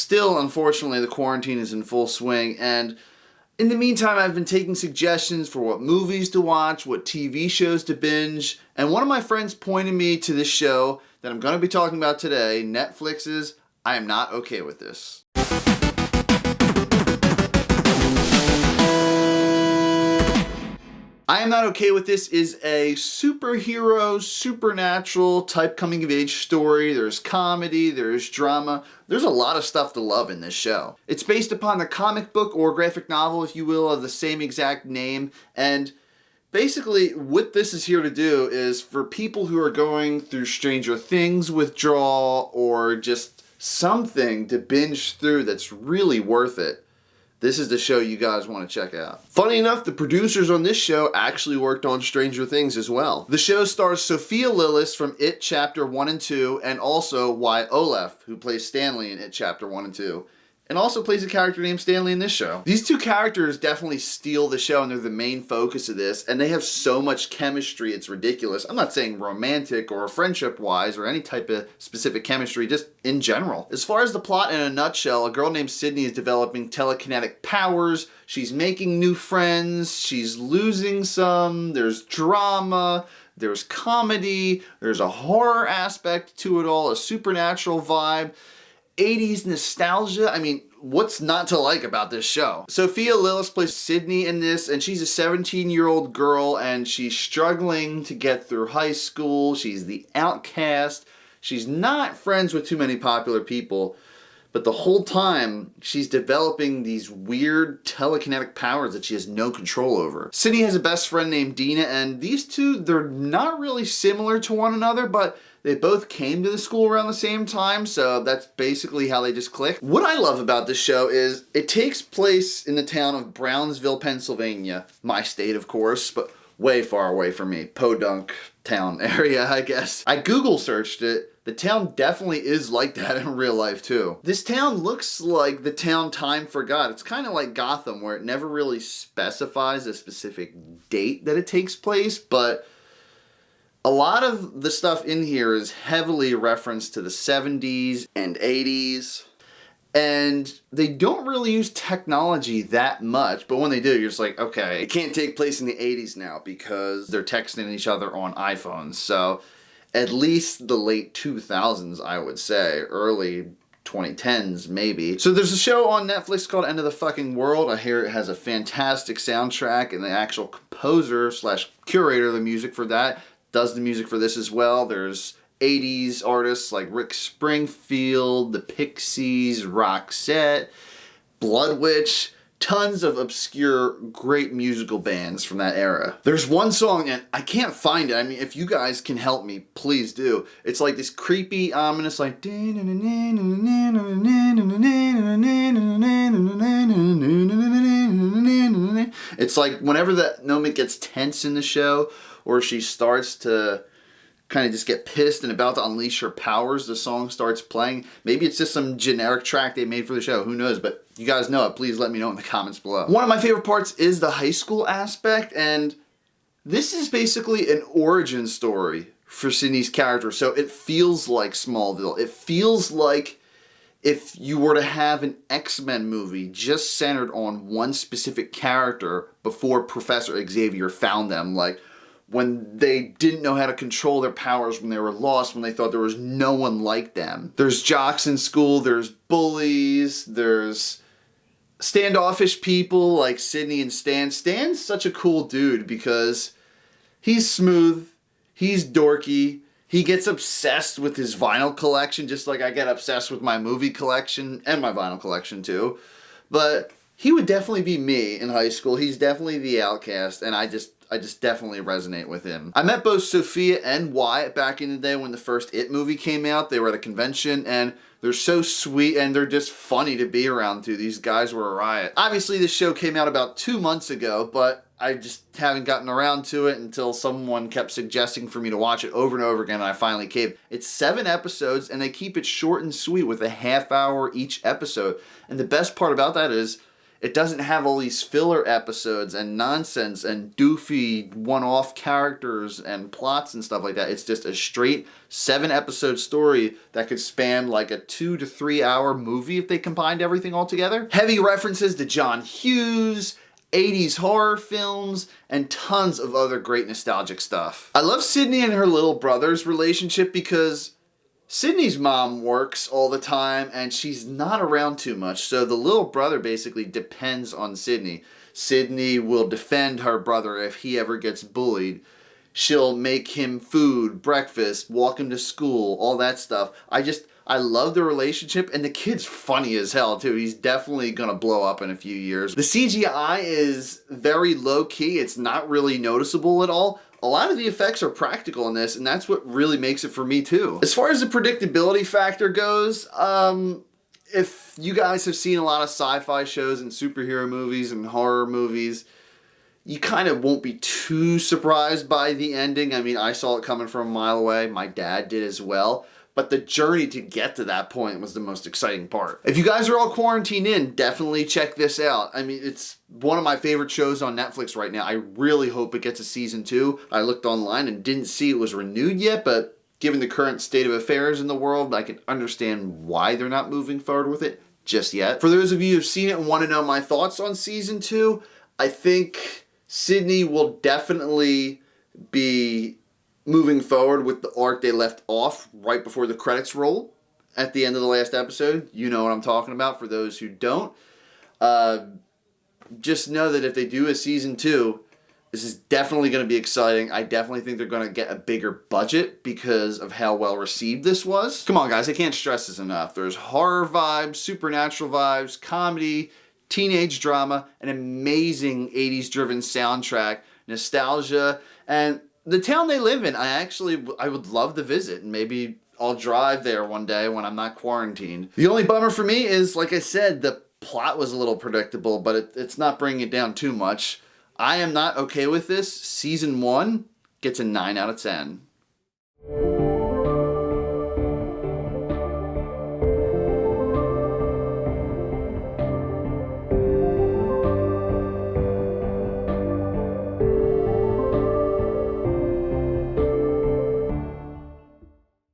Still, unfortunately, the quarantine is in full swing, and in the meantime, I've been taking suggestions for what movies to watch, what TV shows to binge, and one of my friends pointed me to this show that I'm going to be talking about today, Netflix's I Am Not Okay With This. I Am Not Okay With This is a superhero, supernatural type coming of age story. There's comedy, there's drama. There's a lot of stuff to love in this show. It's based upon the comic book or graphic novel, if you will, of the same exact name. And basically what this is here to do is for people who are going through Stranger Things withdrawal or just something to binge through that's really worth it. This is the show you guys want to check out. Funny enough, the producers on this show actually worked on Stranger Things as well. The show stars Sophia Lillis from It Chapter 1 and 2, and also Wyatt Oleff, who plays Stanley in It Chapter 1 and 2. And also plays a character named Stanley in this show. These two characters definitely steal the show and they're the main focus of this, and they have so much chemistry, it's ridiculous. I'm not saying romantic or friendship-wise or any type of specific chemistry, just in general. As far as the plot in a nutshell, a girl named Sydney is developing telekinetic powers, she's making new friends, she's losing some, there's drama, there's comedy, there's a horror aspect to it all, a supernatural vibe. 80s nostalgia. I mean, what's not to like about this show? Sophia Lillis plays Sydney in this, and she's a 17-year-old girl, and she's struggling to get through high school. She's the outcast. She's not friends with too many popular people, but the whole time, she's developing these weird telekinetic powers that she has no control over. Sydney has a best friend named Dina, and these two, they're not really similar to one another, but they both came to the school around the same time, so that's basically how they just clicked. What I love about this show is it takes place in the town of Brownsville, Pennsylvania. My state, of course, but way far away from me. Podunk town area, I guess. I Google searched it. The town definitely is like that in real life, too. This town looks like the town time forgot. It's kind of like Gotham, where it never really specifies a specific date that it takes place, but a lot of the stuff in here is heavily referenced to the 70s and 80s, and they don't really use technology that much, but when they do, you're just like, okay, it can't take place in the 80s now because they're texting each other on iPhones, so at least the late 2000s, I would say, early 2010s maybe. So there's a show on Netflix called End of the Fucking World. I hear it has a fantastic soundtrack, and the actual composer slash curator of the music for that does the music for this as well. There's 80s artists like Rick Springfield, the Pixies, Roxette, Blood Witch, tons of obscure, great musical bands from that era. There's one song, and I can't find it. I mean, if you guys can help me, please do. It's like this creepy, ominous, like it's like whenever that moment gets tense in the show, or she starts to kind of just get pissed and about to unleash her powers, the song starts playing. Maybe it's just some generic track they made for the show. Who knows? But you guys know it. Please let me know in the comments below. One of my favorite parts is the high school aspect, and this is basically an origin story for Sydney's character. So it feels like Smallville. It feels like if you were to have an X-Men movie just centered on one specific character before Professor Xavier found them, like when they didn't know how to control their powers, when they were lost, when they thought there was no one like them. There's jocks in school, there's bullies, there's standoffish people like Sydney and Stan. Stan's such a cool dude because he's smooth, he's dorky, he gets obsessed with his vinyl collection just like I get obsessed with my movie collection and my vinyl collection too. But he would definitely be me in high school. He's definitely the outcast, and I just definitely resonate with him. I met both Sophia and Wyatt back in the day when the first It movie came out. They were at a convention, and they're so sweet, and they're just funny to be around too. These guys were a riot. Obviously, this show came out about 2 months ago, but I just haven't gotten around to it until someone kept suggesting for me to watch it over and over again, and I finally caved. It's 7 episodes, and they keep it short and sweet with a half hour each episode. And the best part about that is It doesn't have all these filler episodes and nonsense and doofy one-off characters and plots and stuff like that. It's just a straight 7-episode story that could span like a 2 to 3 hour movie if they combined everything all together. Heavy references to John Hughes, 80s horror films, and tons of other great nostalgic stuff. I love Sydney and her little brother's relationship because Sydney's mom works all the time and she's not around too much, so the little brother basically depends on Sydney. Sydney will defend her brother if he ever gets bullied. She'll make him food, breakfast, walk him to school, all that stuff. I love the relationship, and the kid's funny as hell too. He's definitely gonna blow up in a few years. The CGI is very low key. It's not really noticeable at all. A lot of the effects are practical in this, and that's what really makes it for me too. As far as the predictability factor goes, if you guys have seen a lot of sci-fi shows and superhero movies and horror movies, you kind of won't be too surprised by the ending. I mean, I saw it coming from a mile away. My dad did as well. But the journey to get to that point was the most exciting part. If you guys are all quarantined in, definitely check this out. I mean, it's one of my favorite shows on Netflix right now. I really hope it gets a season 2. I looked online and didn't see it was renewed yet, but given the current state of affairs in the world, I can understand why they're not moving forward with it just yet. For those of you who've seen it and want to know my thoughts on season 2, I think Sydney will definitely be moving forward with the arc they left off right before the credits roll at the end of the last episode. You know what I'm talking about. For those who don't, just know that if they do a season 2, this is definitely going to be exciting. I definitely think they're going to get a bigger budget because of how well received this was. Come on, guys. I can't stress this enough. There's horror vibes, supernatural vibes, comedy, teenage drama, an amazing 80s driven soundtrack, nostalgia, and the town they live in. I would love to visit, and maybe I'll drive there one day when I'm not quarantined. The only bummer for me is, like I said, the plot was a little predictable, but it's not bringing it down too much. I am not okay with this. Season 1 gets a 9 out of 10.